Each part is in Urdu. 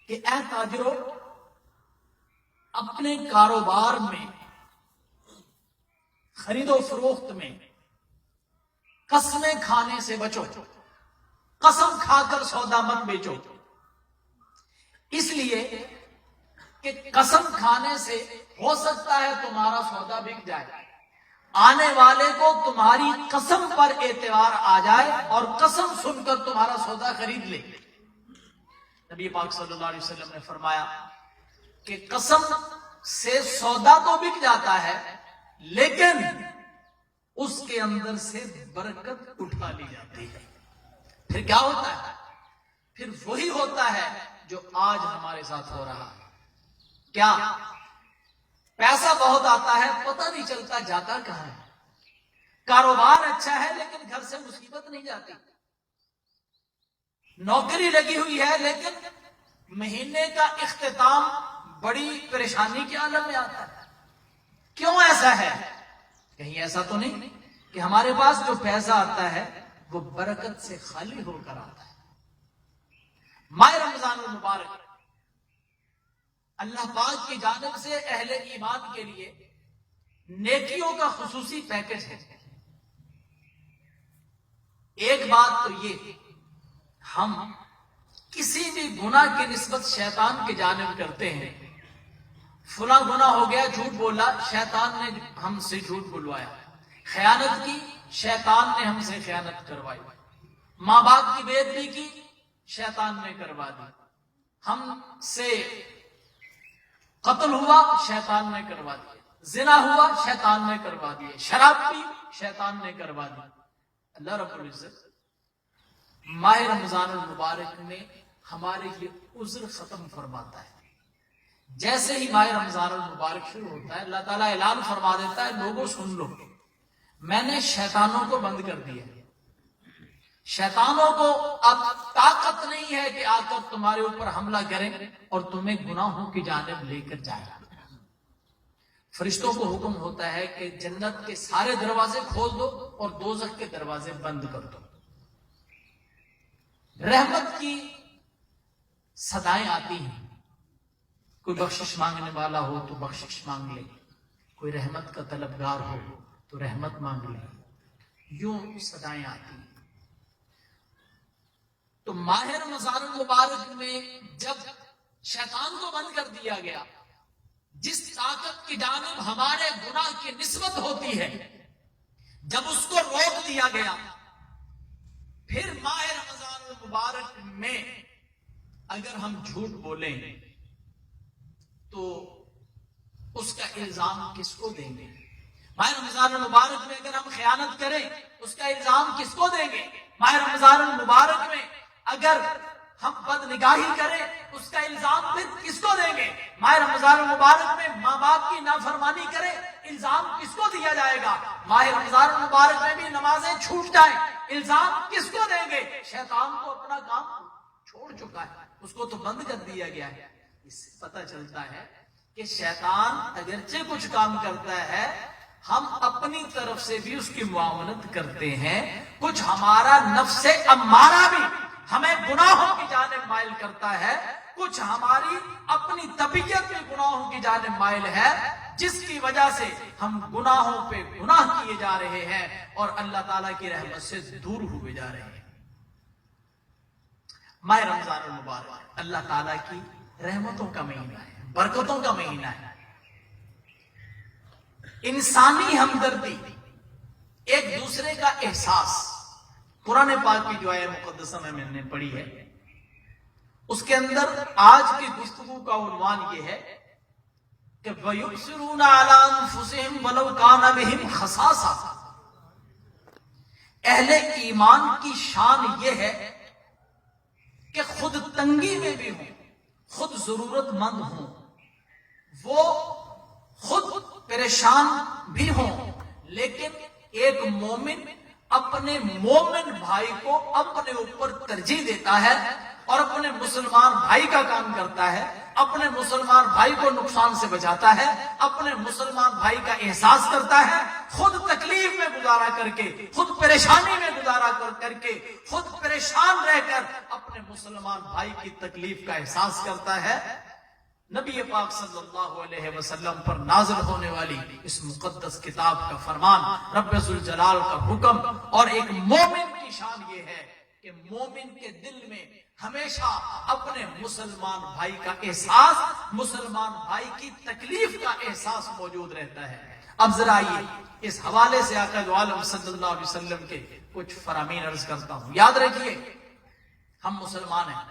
کہ اے تاجروں، اپنے کاروبار میں، خرید و فروخت میں قسمیں کھانے سے بچو، قسم کھا کر سودا مت بیچو، اس لیے کہ قسم کھانے سے ہو سکتا ہے تمہارا سودا بک جائے، آنے والے کو تمہاری قسم پر اعتبار آ جائے اور قسم سن کر تمہارا سودا خرید لے۔ نبی پاک صلی اللہ علیہ وسلم نے فرمایا کہ قسم سے سودا تو بک جاتا ہے لیکن اس کے اندر سے برکت اٹھا لی جاتی ہے۔ پھر کیا ہوتا ہے؟ پھر وہی ہوتا ہے جو آج ہمارے ساتھ ہو رہا ہے۔ کیا پیسہ بہت آتا ہے، پتہ نہیں چلتا جاتا کہاں ہے، کاروبار اچھا ہے لیکن گھر سے مصیبت نہیں جاتی، نوکری لگی ہوئی ہے لیکن مہینے کا اختتام بڑی پریشانی کے عالم میں آتا ہے۔ کیوں ایسا ہے؟ کہیں ایسا تو نہیں کہ ہمارے پاس جو پیسہ آتا ہے وہ برکت سے خالی ہو کر آتا ہے۔ ماہ رمضان المبارک اللہ پاک کی جانب سے اہل ایمان کے لیے نیکیوں کا خصوصی پیکج ہے۔ ایک بات تو یہ، ہم کسی بھی گناہ کی نسبت شیطان کی جانب کرتے ہیں۔ فلاں گناہ ہو گیا، جھوٹ بولا، شیطان نے ہم سے جھوٹ بلوایا، خیانت کی، شیطان نے ہم سے خیانت کروائی، ماں باپ کی بے ادبی کی، شیطان نے کروا دی، ہم سے قتل ہوا، شیطان نے کروا دیا، زنا ہوا، شیطان نے کروا دیا، شراب پی، شیطان نے کروا دی۔ اللہ رب العزت ماہ رمضان المبارک میں ہمارے یہ عذر ختم فرماتا ہے۔ جیسے ہی ماہ رمضان المبارک شروع ہوتا ہے اللہ تعالیٰ اعلان فرما دیتا ہے، لوگوں سن لو، میں نے شیطانوں کو بند کر دیا ہے، شیطانوں کو اب طاقت نہیں ہے کہ آ کر تمہارے اوپر حملہ کریں اور تمہیں گناہوں کی جانب لے کر جائیں۔ فرشتوں کو حکم ہوتا ہے کہ جنت کے سارے دروازے کھول دو اور دوزخ کے دروازے بند کر دو۔ رحمت کی صدائیں آتی ہیں، کوئی بخشش مانگنے والا ہو تو بخشش مانگ لے، کوئی رحمت کا طلبگار ہو تو رحمت مانگ لے، یوں صدائیں آتی ہیں۔ تو ماہ رمضان المبارک میں جب شیطان کو بند کر دیا گیا، جس طاقت کی جانب ہمارے گناہ کی نسبت ہوتی ہے، جب اس کو روک دیا گیا، پھر ماہ رمضان المبارک میں اگر ہم جھوٹ بولیں تو اس کا الزام کس کو دیں گے؟ ماہ رمضان المبارک میں اگر ہم خیانت کریں اس کا الزام کس کو دیں گے؟ ماہ رمضان المبارک میں اگر ہم بد نگاہی کریں اس کا الزام پھر کس کو دیں گے؟ ماہ رمضان المبارک میں ماں باپ کی نافرمانی کریں، الزام کس کو دیا جائے گا؟ ماہ رمضان المبارک میں بھی نمازیں چھوٹ جائیں، الزام کس کو دیں گے؟ شیطان کو اپنا کام چھوڑ چکا ہے، اس کو تو بند کر دیا گیا ہے۔ اس سے پتہ چلتا ہے کہ شیطان اگرچہ کچھ کام کرتا ہے، ہم اپنی طرف سے بھی اس کی معاونت کرتے ہیں، کچھ ہمارا نفس امارہ بھی ہمیں گناہوں کی جانب مائل کرتا ہے، کچھ ہماری اپنی طبیعت بھی گناہوں کی جانب مائل ہے، جس کی وجہ سے ہم گناہوں پہ گناہ کیے جا رہے ہیں اور اللہ تعالیٰ کی رحمت سے دور ہوئے جا رہے ہیں۔ ماہ رمضان المبارک اللہ تعالیٰ کی رحمتوں کا مہینہ ہے، برکتوں کا مہینہ ہے۔ انسانی ہمدردی، ایک دوسرے کا احساس، قرآن پاک کی جو آیت مقدسہ میں نے پڑھی ہے اس کے اندر آج کی گفتگو کا عنوان یہ ہے کہ وَيُؤْثِرُونَ عَلَىٰ أَنفُسِهِمْ وَلَوْ كَانَ بِهِمْ خَصَاصَةٌ۔ اہل ایمان کی شان یہ ہے کہ خود تنگی میں بھی ہوں، خود ضرورت مند ہوں، وہ خود پریشان بھی ہوں، لیکن ایک مومن اپنے مومن بھائی کو اپنے اوپر ترجیح دیتا ہے اور اپنے مسلمان بھائی کا کام کرتا ہے، اپنے مسلمان بھائی کو نقصان سے بچاتا ہے، اپنے مسلمان بھائی کا احساس کرتا ہے، خود تکلیف میں گزارا کر کے، خود پریشانی میں گزارا کر کے، خود پریشان رہ کر اپنے مسلمان بھائی کی تکلیف کا احساس کرتا ہے۔ نبی پاک صلی اللہ علیہ وسلم پر نازل ہونے والی اس مقدس کتاب کا فرمان، رب ذوالجلال کا حکم، اور ایک مومن کی شان یہ ہے کہ مومن کے دل میں ہمیشہ اپنے مسلمان بھائی کا احساس، مسلمان بھائی کی تکلیف کا احساس موجود رہتا ہے۔ اب ذرا آئیے اس حوالے سے آقا دو عالم صلی اللہ علیہ وسلم کے کچھ فرامین عرض کرتا ہوں۔ یاد رکھیے ہم مسلمان ہیں،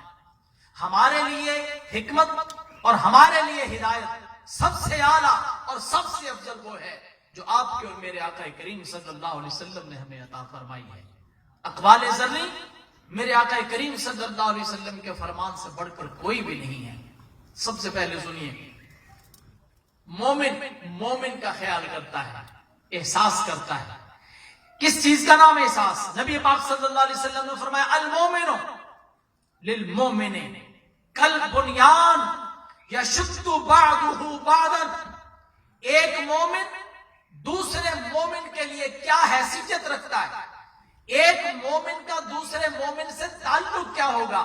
ہمارے لیے حکمت اور ہمارے لیے ہدایت سب سے اعلیٰ اور سب سے افضل وہ ہے جو آپ کے اور میرے آقا کریم صلی اللہ علیہ وسلم نے ہمیں عطا فرمائی ہے۔ اقوال ذرنی میرے آقا کریم صلی اللہ علیہ وسلم کے فرمان سے بڑھ کر کوئی بھی نہیں ہے۔ سب سے پہلے سنیے، مومن کا خیال کرتا ہے، احساس کرتا ہے۔ کس چیز کا نام احساس؟ نبی پاک صلی اللہ علیہ وسلم نے فرمایا المومن للمومن کالبنیان یشد بعضہ بعضا۔ ایک مومن دوسرے مومن کے لیے کیا حیثیت رکھتا ہے، ایک مومن کا دوسرے مومن سے تعلق کیا ہوگا،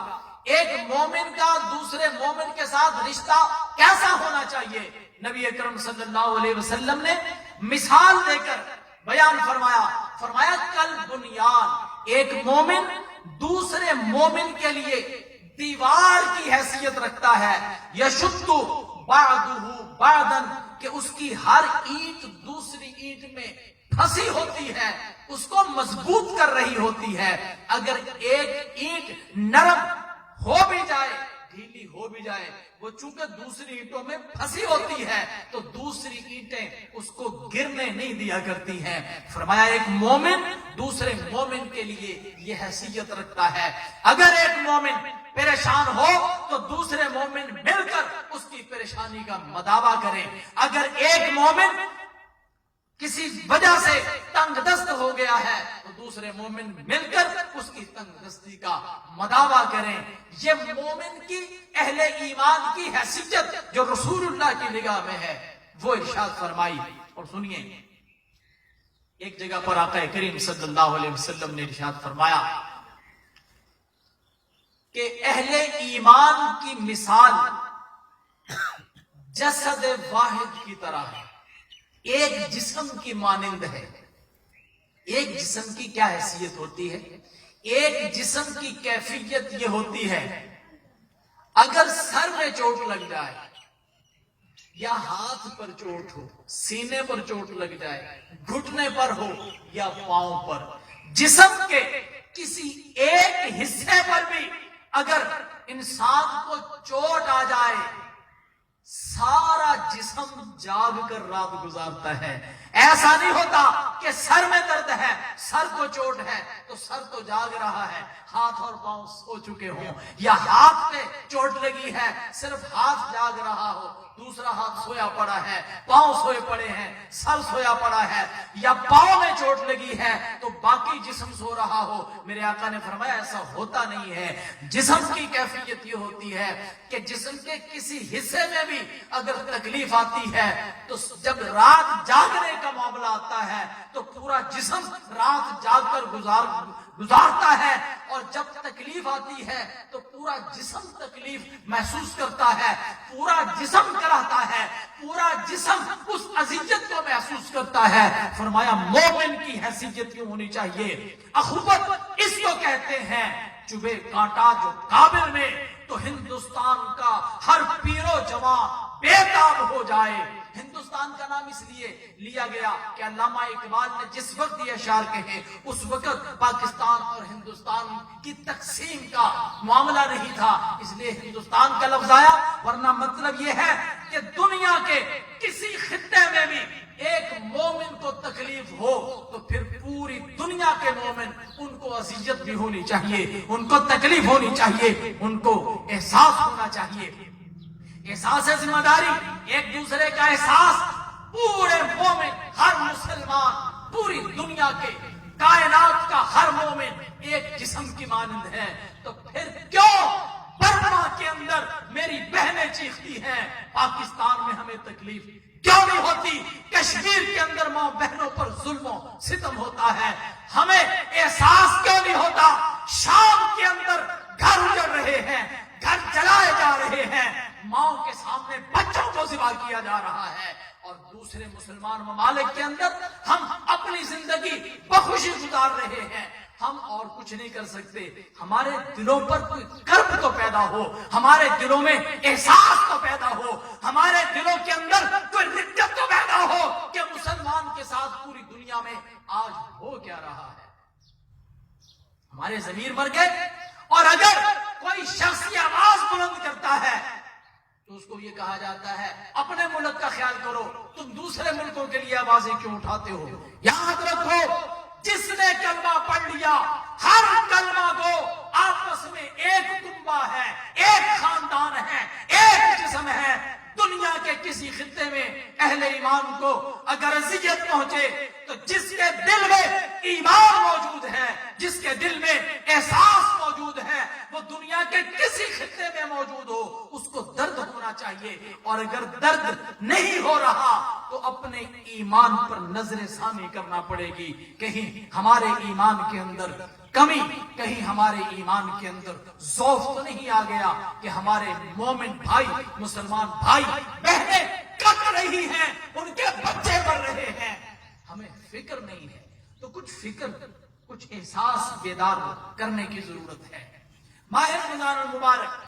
ایک مومن کا دوسرے مومن کے ساتھ رشتہ کیسا ہونا چاہیے، نبی اکرم صلی اللہ علیہ وسلم نے مثال دے کر بیان فرمایا کل بنیان، ایک مومن دوسرے مومن کے لیے دیوار کی حیثیت رکھتا ہے، یشد بعضہ بعضا، کہ اس کی ہر اینٹ دوسری اینٹ میں پھنسی ہوتی ہے، اس کو مضبوط کر رہی ہوتی ہے۔ اگر ایک اینٹ نرم ہو بھی جائے، ڈھیلی ہو بھی جائے، وہ چونکہ دوسری اینٹوں میں پھنسی ہوتی ہے تو دوسری اینٹیں اس کو گرنے نہیں دیا کرتی ہیں۔ فرمایا ایک مومن دوسرے مومن کے لیے یہ حیثیت رکھتا ہے، اگر ایک مومن پریشان ہو تو دوسرے مومن مل کر اس کی پریشانی کا مداوا کریں، اگر ایک مومن کسی وجہ سے تنگ دست ہو گیا ہے تو دوسرے مومن مل کر اس کی تنگ دستی کا مداوا کریں۔ یہ مومن کی اہل ایمان کی حیثیت جو رسول اللہ کی نگاہ میں ہے وہ ارشاد فرمائی۔ اور سنیے ایک جگہ پر آقا کریم صلی اللہ علیہ وسلم نے ارشاد فرمایا کہ اہل ایمان کی مثال جسد واحد کی طرح ہے، ایک جسم کی مانند ہے۔ ایک جسم کی کیا حیثیت ہوتی ہے؟ ایک جسم کی کیفیت یہ ہوتی ہے، اگر سر میں چوٹ لگ جائے یا ہاتھ پر چوٹ ہو، سینے پر چوٹ لگ جائے، گھٹنے پر ہو یا پاؤں پر، جسم کے کسی ایک حصے پر بھی اگر انسان کو چوٹ آ جائے سارا جسم جاگ کر رات گزارتا ہے۔ ایسا نہیں ہوتا کہ سر میں درد ہے، سر کو چوٹ ہے تو سر تو جاگ رہا ہے، ہاتھ اور پاؤں سو چکے ہوں، یا ہاتھ پہ چوٹ لگی ہے صرف ہاتھ جاگ رہا ہو، دوسرا ہاتھ سویا پڑا ہے، پاؤں سوئے پڑے ہیں، سر سویا پڑا ہے، یا پاؤں میں چوٹ لگی ہے تو باقی جسم سو رہا ہو۔ میرے آقا نے فرمایا ایسا ہوتا نہیں ہے۔ جسم کی کیفیت یہ ہوتی ہے کہ جسم کے کسی حصے میں بھی اگر تکلیف آتی ہے تو جب رات جاگنے کا معاملہ آتا ہے تو پورا جسم رات جاگ کر گزارتا ہے، اور جب تکلیف آتی ہے تو پورا جسم تکلیف محسوس کرتا ہے، پورا جسم کراتا ہے، پورا جسم اس اذیت کو محسوس کرتا ہے۔ فرمایا مومن کی حیثیت کیوں ہونی چاہیے؟ اخوت اس کو کہتے ہیں، چبھے کانٹا جو کابل میں تو ہندوستان کا ہر پیرو جوان بے تاب ہو جائے۔ ہندوستان کا نام اس لیے لیا گیا کہ علامہ اقبال نے جس وقت یہ اشعار کہے اس وقت پاکستان اور ہندوستان کی تقسیم کا معاملہ نہیں تھا، اس لیے ہندوستان کا لفظ آیا، ورنہ مطلب یہ ہے کہ دنیا کے کسی خطے میں بھی ایک مومن کو تکلیف ہو تو پھر پوری دنیا کے مومن ان کو اذیت بھی ہونی چاہیے، ان کو تکلیف ہونی چاہیے، ان کو احساس ہونا چاہیے۔ احساس ذمہ داری، ایک دوسرے کا احساس، پورے مومن، ہر مسلمان، پوری دنیا کے کائنات کا ہر مومن ایک جسم کی مانند ہے، تو پھر کیوں برما کے اندر میری بہنیں چیختی ہیں پاکستان میں ہمیں تکلیف کیوں نہیں ہوتی؟ کشمیر کے اندر ماں بہنوں پر ظلم و ستم ہوتا ہے، ہمیں احساس کیوں نہیں ہوتا؟ شام کے اندر گھر اجڑ رہے ہیں، گھر جلائے جا رہے ہیں، ماں کے سامنے بچوں کو ذبح کیا جا رہا ہے، اور دوسرے مسلمان ممالک کے اندر ہم اپنی زندگی بخوشی گزار رہے ہیں۔ ہم اور کچھ نہیں کر سکتے، ہمارے دلوں پر کوئی کرب تو پیدا ہو، ہمارے دلوں میں احساس تو پیدا ہو، ہمارے دلوں کے اندر کوئی رقت تو پیدا ہو کہ مسلمان کے ساتھ پوری دنیا میں آج ہو کیا رہا ہے۔ ہمارے ضمیر مر گئے، اور اگر کوئی شخص یہ آواز بلند کرتا ہے تو اس کو یہ کہا جاتا ہے اپنے ملک کا خیال کرو، تم دوسرے ملکوں کے لیے آوازیں کیوں اٹھاتے ہو؟ یاد رکھو، جس نے کلمہ پڑھ لیا، ہر کلمہ کو آپس میں ایک کنبہ ہے، ایک خاندان ہے، ایک جسم ہے۔ دنیا کے کسی خطے میں اہل ایمان کو اگر اذیت پہنچے تو جس کے دل میں ایمان موجود ہے، جس کے دل میں احساس موجود ہے، وہ دنیا کے کسی خطے میں موجود ہو، اس کو درد ہونا چاہیے، اور اگر درد نہیں ہو رہا تو اپنے ایمان پر نظر ثانی کرنا پڑے گی، کہیں ہمارے ایمان کے اندر کمی، کہیں ہمارے ایمان کے اندر ضعف تو نہیں آ گیا کہ ہمارے مومن بھائی، مسلمان بھائی بہنیں کٹ رہی ہیں، ان کے بچے مر رہے ہیں، ہمیں فکر نہیں ہے۔ تو کچھ فکر، کچھ احساس بیدار کرنے کی ضرورت ہے۔ ماہ رمضان المبارک